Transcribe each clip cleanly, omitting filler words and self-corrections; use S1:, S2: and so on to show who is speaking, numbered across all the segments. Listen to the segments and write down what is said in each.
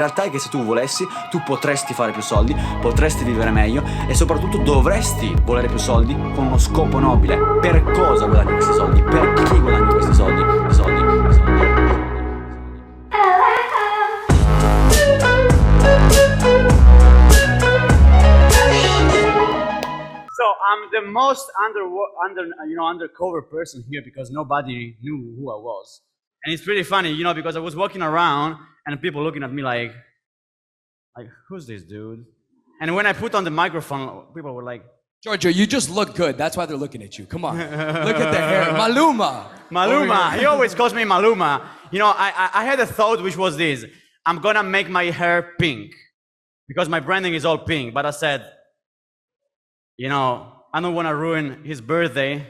S1: La realtà è che se tu volessi, tu potresti fare più soldi, potresti vivere meglio e soprattutto dovresti volere più soldi con uno scopo nobile. Per cosa guadagni questi soldi? Per chi guadagni questi soldi?
S2: So I'm the most undercover person here because nobody knew who I was. And it's pretty funny, because I was walking around and people looking at me like, who's this dude? And when I put on the microphone, people were like,
S3: Giorgio, you just look good. That's why they're looking at you. Come on. Look at the hair. Maluma.
S2: He always calls me Maluma. I had a thought which was this. I'm gonna make my hair pink because my branding is all pink. But I said, I don't want to ruin his birthday,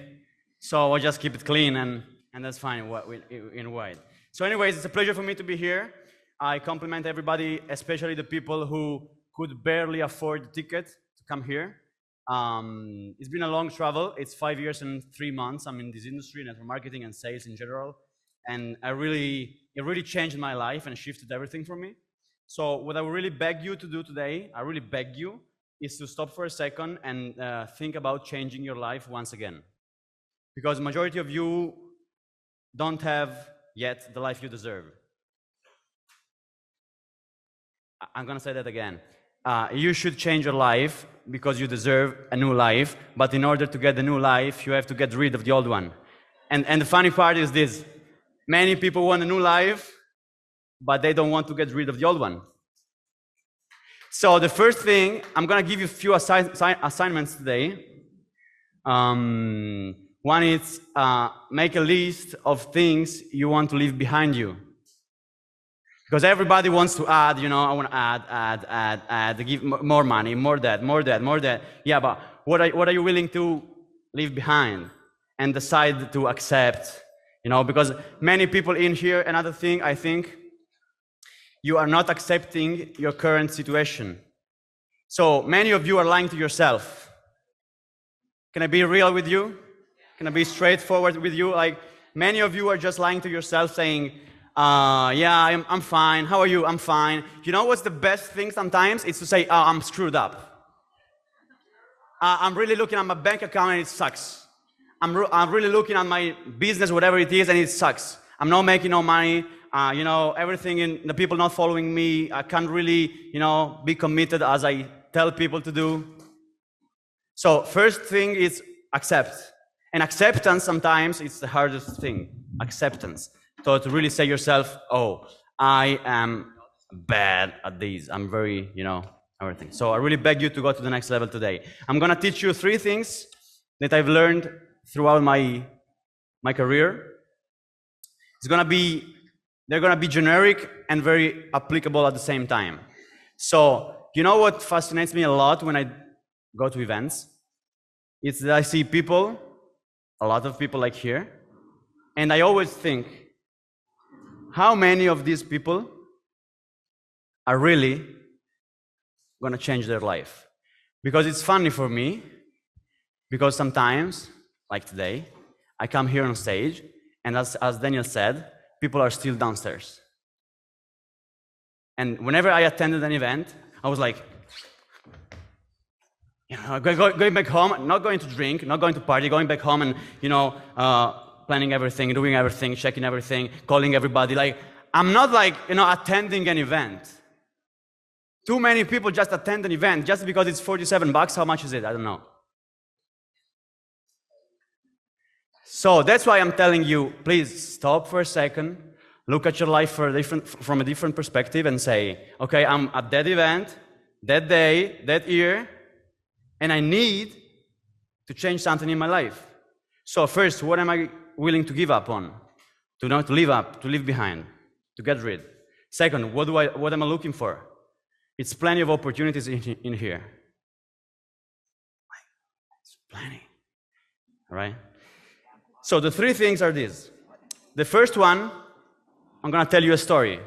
S2: so I'll just keep it clean and that's fine in white. So anyways, it's a pleasure for me to be here. I compliment everybody, especially the people who could barely afford the ticket to come here. It's been a long travel. It's 5 years and 3 months. I'm in this industry, network marketing and sales in general. And it really changed my life and shifted everything for me. So what I would really beg you to do today, is to stop for a second and think about changing your life once again. Because the majority of you don't have yet the life you deserve. I'm gonna say that again. You should change your life because you deserve a new life, but in order to get the new life, you have to get rid of the old one. And the funny part is this: many people want a new life, but they don't want to get rid of the old one. So the first thing, I'm gonna give you a few assignments today. One is make a list of things you want to leave behind you. Because everybody wants to add, I want to add, give more money, more that. Yeah, but what are you willing to leave behind and decide to accept? Because many people in here, another thing, I think, you are not accepting your current situation. So many of you are lying to yourself. Can I be real with you? Can I be straightforward with you? Like, many of you are just lying to yourself saying, yeah, I'm fine. How are you? I'm fine. You know what's the best thing sometimes? It's to say, oh, I'm screwed up. I'm really looking at my bank account and it sucks. I'm really looking at my business, whatever it is, and it sucks. I'm not making no money. Everything the people not following me. I can't really, be committed as I tell people to do. So first thing is accept. And acceptance sometimes it's the hardest thing. Acceptance. So to really say yourself, oh, I am bad at this. I'm very, everything. So I really beg you to go to the next level today. I'm gonna teach you 3 things that I've learned throughout my career. They're gonna be generic and very applicable at the same time. So, what fascinates me a lot when I go to events? It's that I see people, a lot of people like here, and I always think, how many of these people are really gonna change their life? Because it's funny for me, because sometimes, like today, I come here on stage, and as Daniel said, people are still downstairs. And whenever I attended an event, I was like, going back home, not going to drink, not going to party, going back home and, planning everything, doing everything, checking everything, calling everybody. Like, I'm not like, attending an event. Too many people just attend an event just because it's $47. How much is it? I don't know. So that's why I'm telling you, please stop for a second, look at your life from a different perspective and say, okay, I'm at that event, that day, that year, and I need to change something in my life. So first, what am I willing to give up on? To not live up, to leave behind, to get rid. Second, what am I looking for? It's plenty of opportunities in here. It's plenty, all right? So the 3 things are these. The first one, I'm gonna tell you a story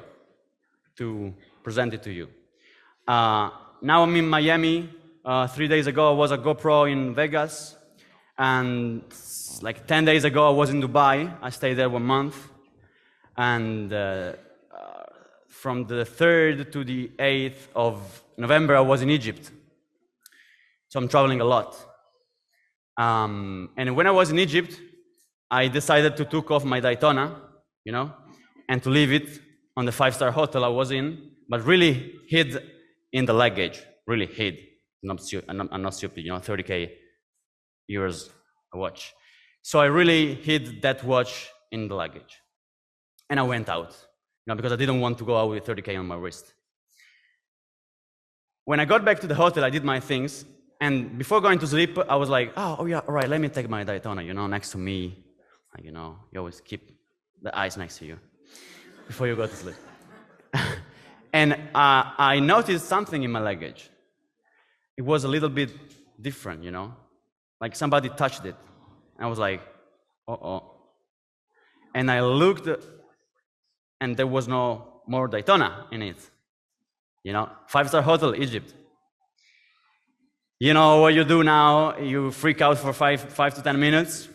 S2: to present it to you. Now I'm in Miami. 3 days ago, I was at GoPro in Vegas. And like 10 days ago, I was in Dubai. I stayed there 1 month. And from the 3rd to the 8th of November, I was in Egypt. So I'm traveling a lot. And when I was in Egypt, I decided to take off my Daytona, and to leave it on the 5-star hotel I was in, but really hid in the luggage, really hid. I'm not stupid, 30K euros a watch. So I really hid that watch in the luggage. And I went out, because I didn't want to go out with 30K on my wrist. When I got back to the hotel, I did my things. And before going to sleep, I was like, oh yeah, all right, let me take my Daytona, next to me. You always keep the eyes next to you before you go to sleep. And I noticed something in my luggage. It was a little bit different, like somebody touched it. I was like, uh-oh. And I looked, and there was no more Daytona in it. 5-star hotel, Egypt. You know what you do now? You freak out for 5 to 10 minutes.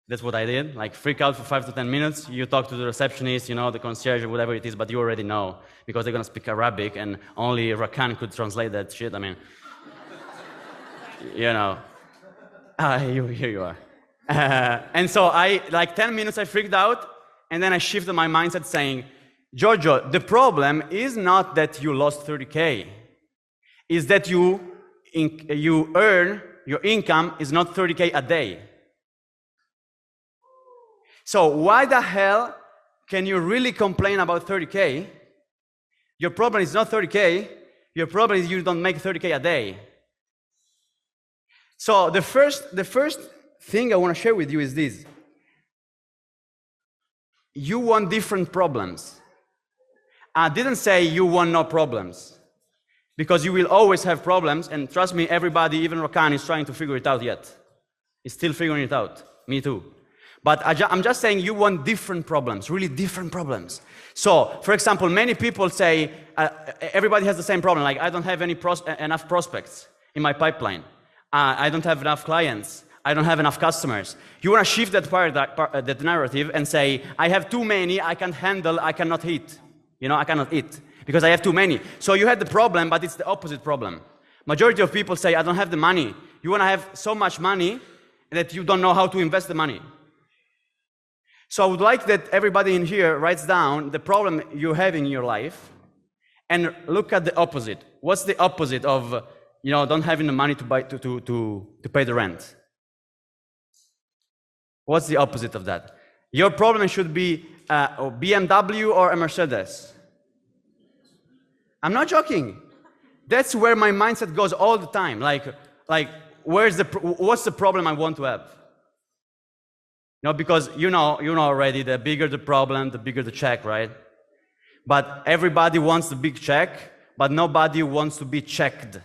S2: That's what I did, like freak out for 5 to 10 minutes. You talk to the receptionist, the concierge, whatever it is, but you already know, because they're gonna speak Arabic, and only Rakan could translate that shit. I mean, here you are. And so like 10 minutes I freaked out, and then I shifted my mindset saying, Giorgio, the problem is not that you lost 30K, is that you earn, your income is not 30K a day. So why the hell can you really complain about 30K? Your problem is not 30K, your problem is you don't make 30K a day. So the first thing I want to share with you is this. You want different problems. I didn't say you want no problems, because you will always have problems, and trust me, everybody, even Rakan, is trying to figure it out yet. He's still figuring it out. Me too. But I'm just saying you want different problems, really different problems. So, for example, many people say, everybody has the same problem, like I don't have enough prospects in my pipeline. I don't have enough clients. I don't have enough customers. You want to shift that narrative and say, I have too many, I can't handle, I cannot hit. I cannot eat because I have too many. So you had the problem, but it's the opposite problem. Majority of people say, I don't have the money. You want to have so much money that you don't know how to invest the money. So I would like that everybody in here writes down the problem you have in your life and look at the opposite. What's the opposite of, don't having the money to pay the rent? What's the opposite of that? Your problem should be a BMW or a Mercedes. I'm not joking. That's where my mindset goes all the time. Like what's the problem I want to have? Because you know already, the bigger the problem, the bigger the check, right? But everybody wants the big check, but nobody wants to be checked.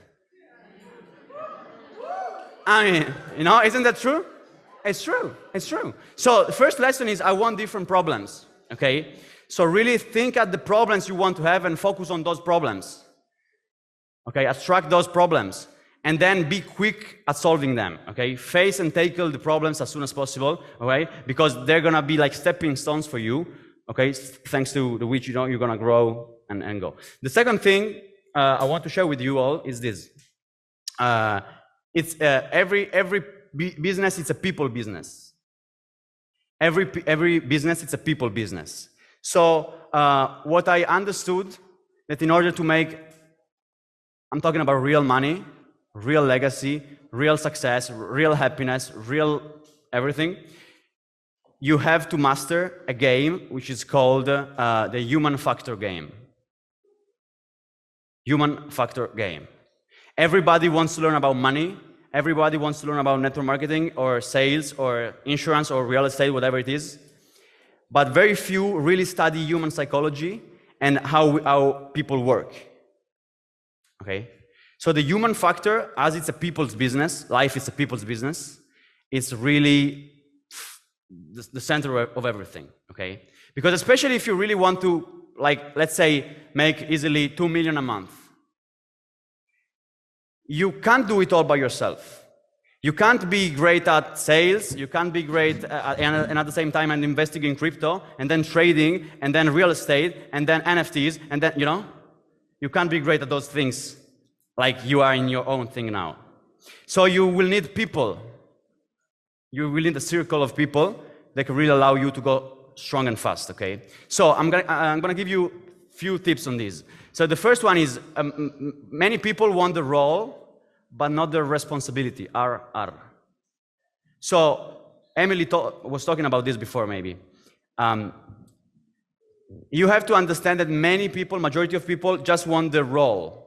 S2: I mean, isn't that true? It's true. It's true. So the first lesson is I want different problems. Okay? So really think at the problems you want to have and focus on those problems. Okay? Abstract those problems. And then be quick at solving them, okay? Face and tackle the problems as soon as possible, okay? Because they're gonna be like stepping stones for you, okay? Thanks to which you're gonna grow and go. The second thing I want to share with you all is this. It's every business, it's a people business. Every business, it's a people business. So what I understood, that in order to make, I'm talking about real money, real legacy, real success, real happiness, real everything, you have to master a game which is called the human factor game. Human factor game. Everybody wants to learn about money. Everybody wants to learn about network marketing or sales or insurance or real estate, whatever it is. But very few really study human psychology and how people work. Okay? So the human factor, as it's a people's business, life is a people's business, it's really the center of everything, okay? Because especially if you really want to, like, let's say, make easily 2 million a month, you can't do it all by yourself. You can't be great at sales, you can't be great and at the same time and investing in crypto, and then trading, and then real estate, and then NFTs, and then, you know? You can't be great at those things like you are in your own thing now. So you will need people. You will need a circle of people that can really allow you to go strong and fast, okay? So I'm gonna give you a few tips on this. So the first one is, many people want the role, but not the responsibility, R. So Emily was talking about this before maybe. You have to understand that many people, majority of people, just want the role.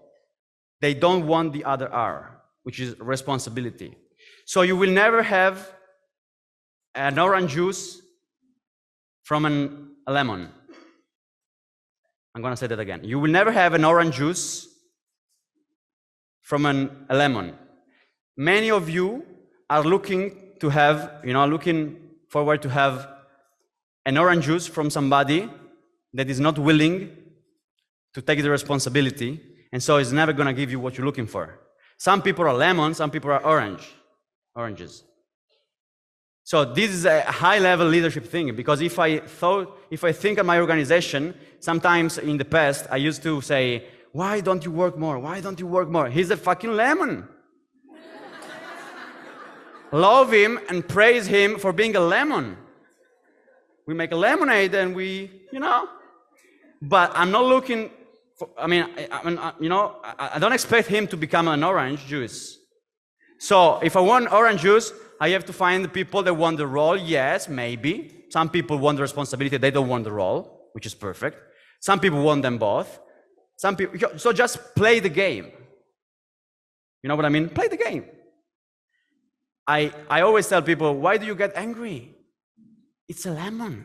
S2: They don't want the other R, which is responsibility. So you will never have an orange juice from a lemon. I'm gonna say that again. You will never have an orange juice from a lemon. Many of you are looking to have, looking forward to have an orange juice from somebody that is not willing to take the responsibility, and so is never gonna give you what you're looking for. Some people are lemons, some people are oranges. So this is a high-level leadership thing, because if I think of my organization, sometimes in the past I used to say, why don't you work more? Why don't you work more? He's a fucking lemon. Love him and praise him for being a lemon. We make a lemonade and but I'm not looking for, I don't expect him to become an orange juice. So if I want orange juice, I have to find the people that want the role. Yes, maybe. Some people want the responsibility, they don't want the role, which is perfect. Some people want them both. Some people, so just play the game. You know what I mean? Play the game. I always tell people, why do you get angry? It's a lemon.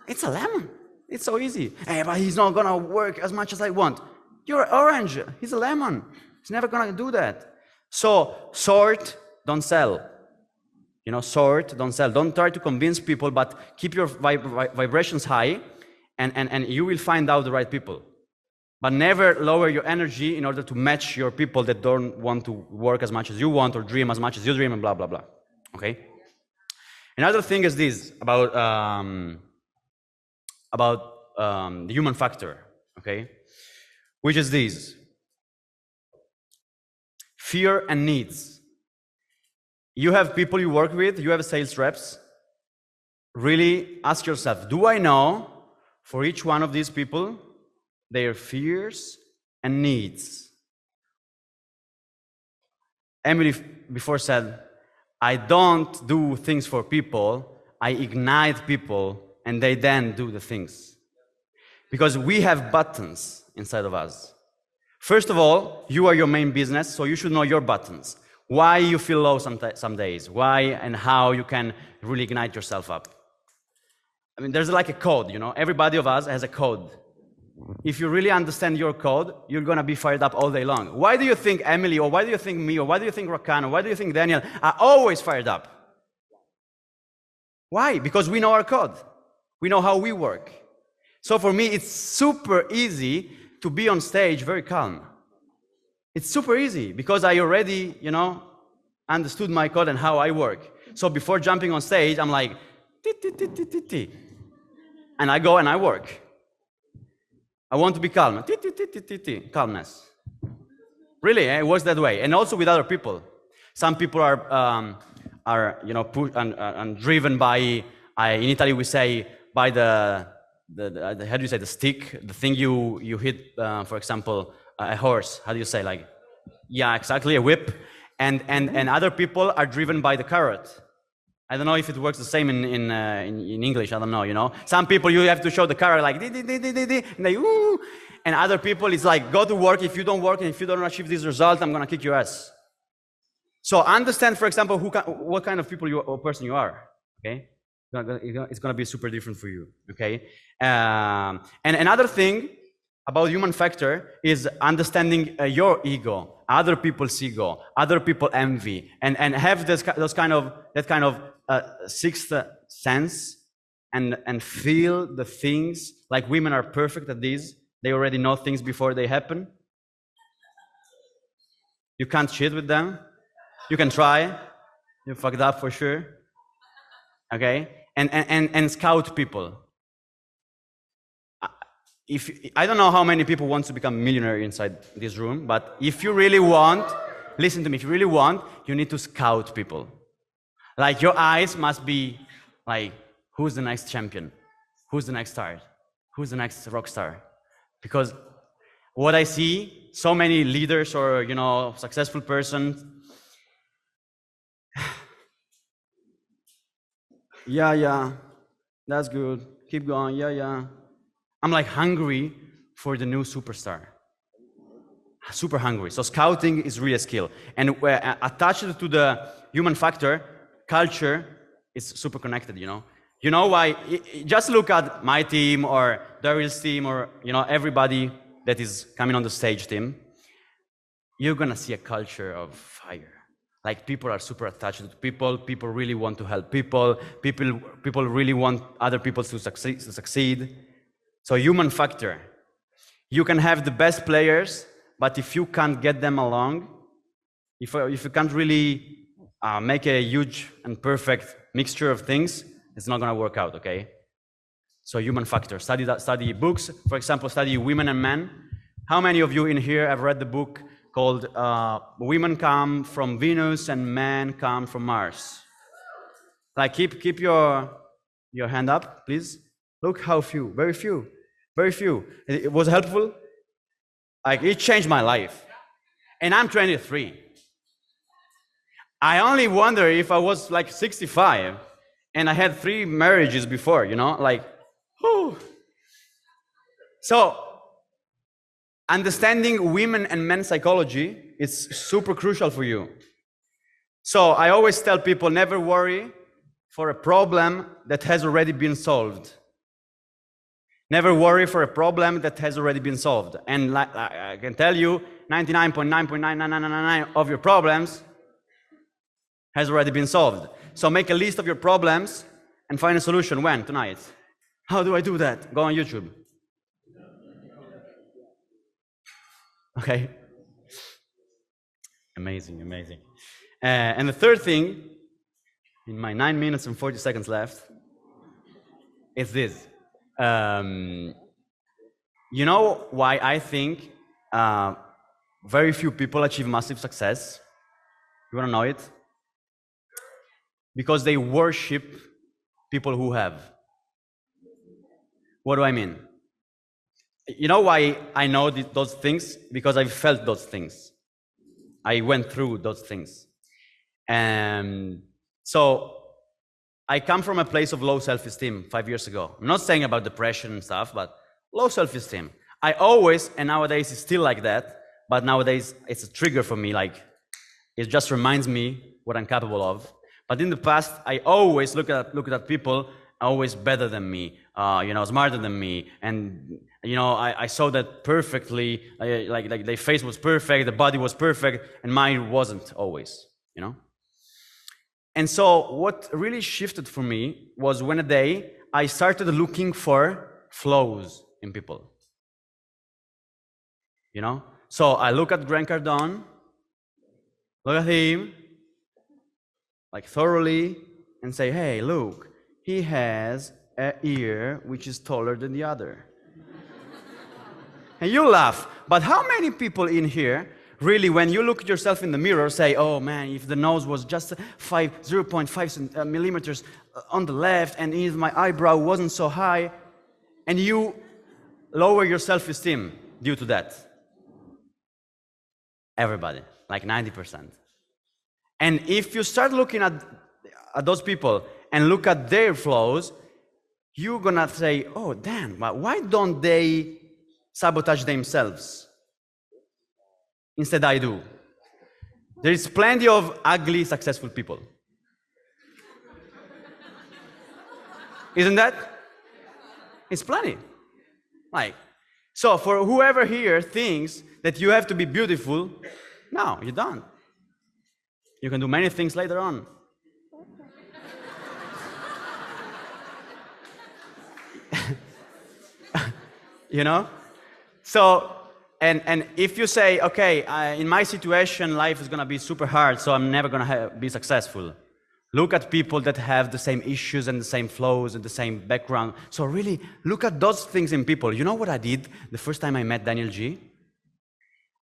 S2: It's a lemon. It's so easy. Hey, but he's not gonna work as much as I want. You're orange. He's a lemon. He's never gonna do that. So sort, don't sell. Sort, don't sell. Don't try to convince people, but keep your vibrations high, and you will find out the right people. But never lower your energy in order to match your people that don't want to work as much as you want or dream as much as you dream, and blah, blah, blah. Okay? Another thing is this, about the human factor, okay? Which is this. Fear and needs. You have people you work with, you have sales reps. Really ask yourself, do I know for each one of these people their fears and needs? Emily before said, I don't do things for people, I ignite people and they then do the things. Because we have buttons inside of us. First of all, you are your main business, so you should know your buttons. Why you feel low some days, why and how you can really ignite yourself up. I mean, there's like a code, everybody of us has a code. If you really understand your code, you're gonna be fired up all day long. Why do you think Emily, or why do you think me, or why do you think Rakan, or why do you think Daniel are always fired up? Why? Because we know our code. We know how we work. So for me, it's super easy to be on stage very calm. It's super easy because I already, understood my code and how I work. So before jumping on stage, I'm like, ti. And I go and I work. I want to be calm. Calmness. Really, it works that way. And also with other people. Some people are driven by, in Italy we say, by the how do you say, the stick, the thing you hit, for example, a horse. How do you say, like, yeah, exactly, a whip. And other people are driven by the carrot. I don't know if it works the same in English. I don't know. Some people you have to show the carrot like and they ooh, and other people it's like go to work. If you don't work and if you don't achieve this result, I'm gonna kick your ass. So understand, for example, what kind of people or person you are. Okay. It's going to be super different for you, okay? And another thing about human factor is understanding your ego, other people's ego, other people envy, and have that kind of sixth sense, and feel the things. Like women are perfect at this; they already know things before they happen. You can't cheat with them. You can try. You fucked up for sure. Okay? And scout people. If I don't know how many people want to become a millionaire inside this room, but if you really want, listen to me, if you really want, you need to scout people. Like your eyes must be like, who's the next champion? Who's the next star? Who's the next rock star? Because what I see, so many leaders or, successful persons, yeah, that's good. Keep going, yeah. I'm like hungry for the new superstar. Super hungry. So scouting is really a skill. And attached to the human factor, culture is super connected, You know why? Just look at my team or Daryl's team or, everybody that is coming on the stage team. You're gonna see a culture of fire. Like people are super attached to people. People really want to help people. People really want other people to succeed. So human factor. You can have the best players, but if you can't get them along, if you can't really make a huge and perfect mixture of things, it's not going to work out, okay? So human factor. Study books. For example, study Women and Men. How many of you in here have read the book called Women Come from Venus and Men Come from Mars? Like keep your hand up, please. Look how few, very few. Very few. It was helpful. Like it changed my life. And I'm 23. I only wonder if I was like 65 and I had 3 marriages before, like, whew. So understanding women and men's psychology is super crucial for you. So I always tell people, never worry for a problem that has already been solved. Never worry for a problem that has already been solved. And I can tell you, 99.99999 of your problems has already been solved. So make a list of your problems and find a solution. When? Tonight. How do I do that? Go on YouTube. Okay. Amazing. And the third thing, in my 9 minutes and 40 seconds left, is this. You know why I think very few people achieve massive success? You want to know it? Because they worship people who have. What do I mean? You know why I know those things? Because I felt those things. I went through those things. And so I come from a place of low self-esteem 5 years ago. I'm not saying about depression and stuff, but low self-esteem. I always, and nowadays it's still like that, but nowadays it's a trigger for me, like it just reminds me what I'm capable of. But in the past, I always look at people always better than me, smarter than me, and I saw that perfectly. Like their face was perfect, the body was perfect, and mine wasn't always. And so what really shifted for me was when a day I started looking for flaws in people. So I look at Grant Cardone, look at him, like thoroughly, and say, hey, look, he has an ear which is taller than the other. And you laugh, but how many people in here really, when you look at yourself in the mirror, say, oh man, if the nose was just 0.5 millimeters on the left, and if my eyebrow wasn't so high, and you lower your self-esteem due to that? Everybody, like 90%. And if you start looking at those people and look at their flaws, you're gonna say, oh damn, but why don't they sabotage themselves? Instead I do. There is plenty of ugly, successful people. Isn't that? It's plenty. So for whoever here thinks that you have to be beautiful, no, you don't. You can do many things later on. So And if you say, okay, in my situation, life is gonna be super hard, so I'm never gonna be successful. Look at people that have the same issues and the same flows and the same background. So really, look at those things in people. You know what I did the first time I met Daniel G?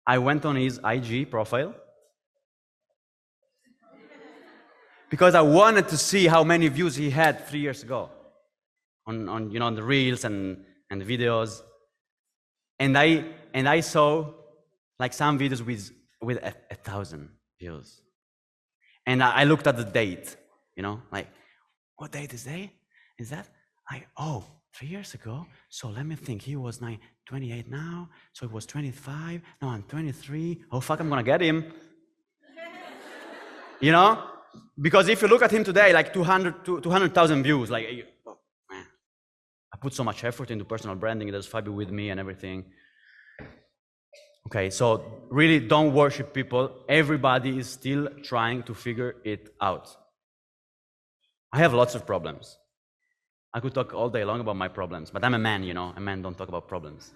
S2: I went on his IG profile because I wanted to see how many views he had 3 years ago on you know, on the reels and the videos. And I saw like some videos with 1,000 views. And I looked at the date, you know, like, what date is that? Oh, 3 years ago. So let me think, he was 28 now, so it was 25, now I'm 23. Oh fuck, I'm gonna get him. You know? Because if you look at him today, like 200,000 views, like, oh, man, I put so much effort into personal branding, there's Fabio with me and everything. Okay, so really don't worship people. Everybody is still trying to figure it out. I have lots of problems. I could talk all day long about my problems, but I'm a man, you know. A man don't talk about problems.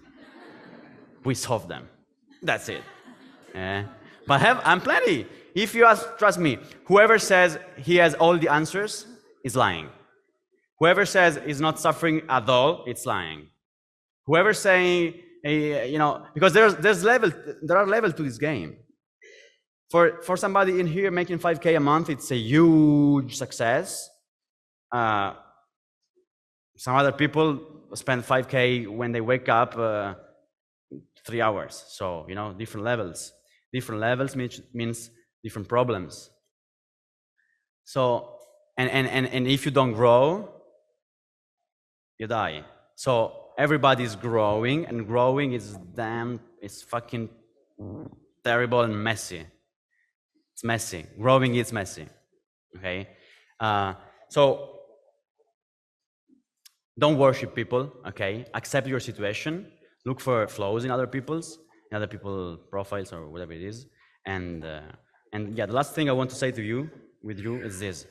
S2: We solve them. That's it. But I'm plenty. If you ask, trust me, whoever says he has all the answers is lying. Whoever says he's not suffering at all, it's lying. Whoever saying, you know, because there are levels to this game. For somebody in here making 5K a month, it's a huge success. Some other people spend 5K when they wake up 3 hours. So, you know, different levels. Different levels means different problems. So, and if you don't grow, you die. So everybody is growing, and growing is fucking terrible and messy. It's messy. Growing is messy. Okay? So don't worship people, okay? Accept your situation. Look for flaws in other people's profiles or whatever it is. And yeah, the last thing I want to say to you, is this.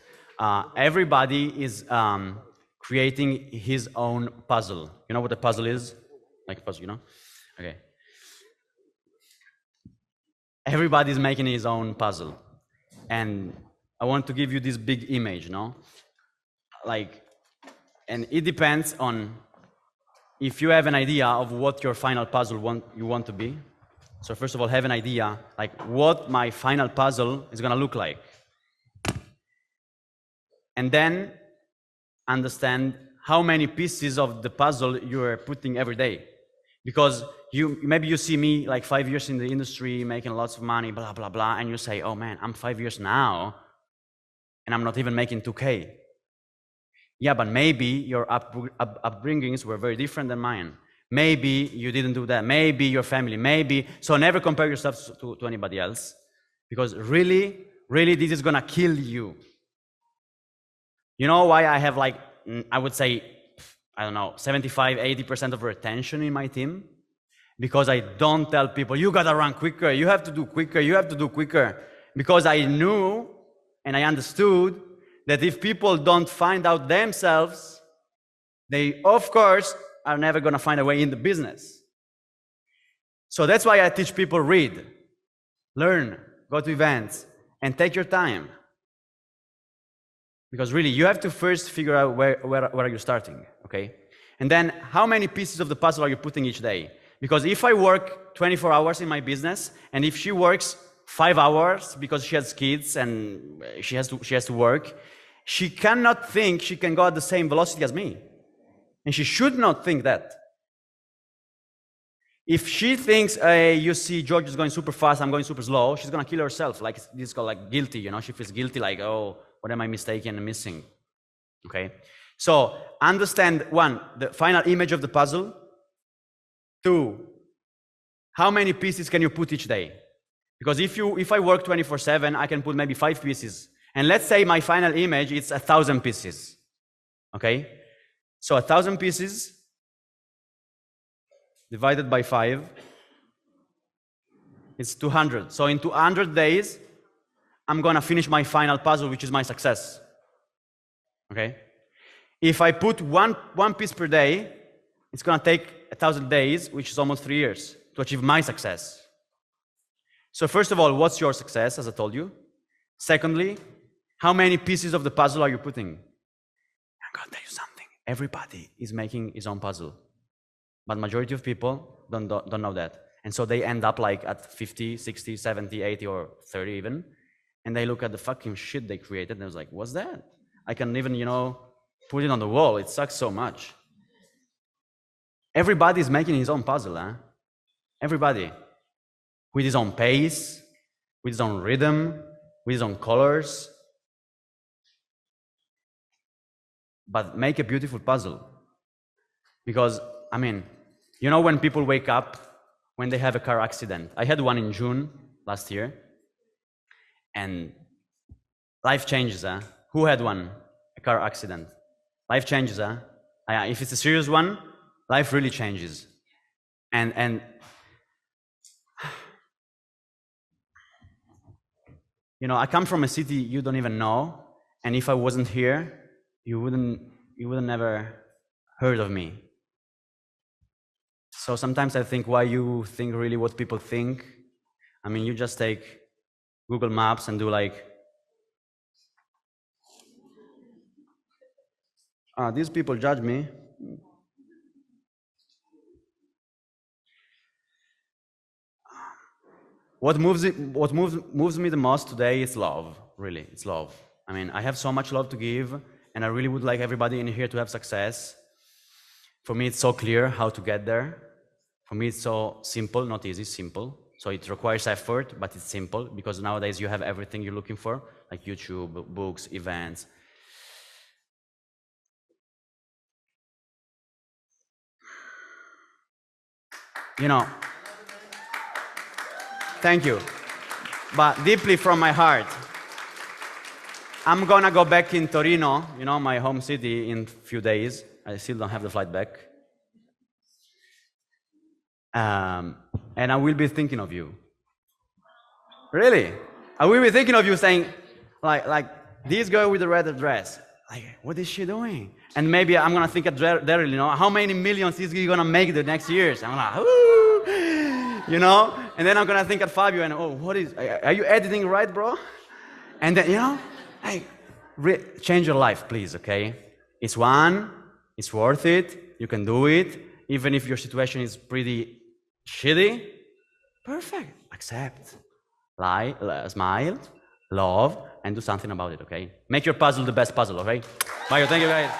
S2: Everybody is creating his own puzzle. You know what a puzzle is? Like a puzzle, you know? Okay. Everybody's making his own puzzle. And I want to give you this big image, no? Like, and it depends on if you have an idea of what your final puzzle you want to be. So first of all, have an idea, like what my final puzzle is gonna look like. And then understand how many pieces of the puzzle you are putting every day. Because maybe you see me like 5 years in the industry, making lots of money, blah, blah, blah, and you say, oh man, I'm 5 years now, and I'm not even making 2K. Yeah, but maybe your upbringings were very different than mine. Maybe you didn't do that. Maybe your family, maybe. So never compare yourself to anybody else. Because really, really, this is gonna kill you. You know why I have like, I would say, I don't know, 75, 80% of retention in my team? Because I don't tell people, you gotta run quicker, you have to do quicker, you have to do quicker. Because I knew and I understood that if people don't find out themselves, they, of course, are never gonna find a way in the business. So that's why I teach people read, learn, go to events, and take your time. Because really, you have to first figure out where are you starting, okay? And then, how many pieces of the puzzle are you putting each day? Because if I work 24 hours in my business, and if she works 5 hours because she has kids and she has to work, she cannot think she can go at the same velocity as me. And she should not think that. If she thinks, you see Giorgio is going super fast, I'm going super slow, she's gonna kill herself. Like, this is called like guilty, you know? She feels guilty, like, oh, what am I mistaken and missing? Okay? So, understand, 1, the final image of the puzzle. 2, how many pieces can you put each day? Because if I work 24/7, I can put maybe 5 pieces. And let's say my final image is 1,000 pieces. Okay? So 1,000 pieces divided by 5 is 200. So in 200 days, I'm gonna finish my final puzzle, which is my success. Okay? If I put one piece per day, it's gonna take 1,000 days, which is almost 3 years. to achieve my success. So first of all, what's your success, as I told you? Secondly, how many pieces of the puzzle are you putting? I'm gonna tell you something. Everybody is making his own puzzle. But majority of people don't know that. And so they end up like at 50, 60, 70, 80, or 30 even. And they look at the fucking shit they created and I was like, what's that? I can't even, put it on the wall. It sucks so much. Everybody's making his own puzzle, huh? Everybody. With his own pace, with his own rhythm, with his own colors. But make a beautiful puzzle. Because, when people wake up, when they have a car accident. I had one in June last year. And life changes, huh? Who had one? A car accident. Life changes, huh? If it's a serious one, life really changes. And I come from a city you don't even know, and if I wasn't here, you wouldn't never heard of me. So sometimes I think why you think really what people think. You just take Google Maps and do like, these people judge me. What moves me the most today is love, really, it's love. I have so much love to give, and I really would like everybody in here to have success. For me, it's so clear how to get there. For me, it's so simple, not easy, simple. So it requires effort, but it's simple, because nowadays you have everything you're looking for, like YouTube, books, events. Thank you. But deeply from my heart, I'm gonna go back in Torino, my home city, in a few days. I still don't have the flight back. And I will be thinking of you. Really? I will be thinking of you saying, like this girl with the red dress, like, what is she doing? And maybe I'm gonna think of Daryl, how many millions is he gonna make the next years? I'm like, ooh, And then I'm gonna think of Fabio and, are you editing right, bro? And then, change your life, please, okay? It's worth it, you can do it, even if your situation is pretty shitty. Perfect, accept, smile, love, and do something about it, okay? Make your puzzle the best puzzle, okay? Mario, thank you guys.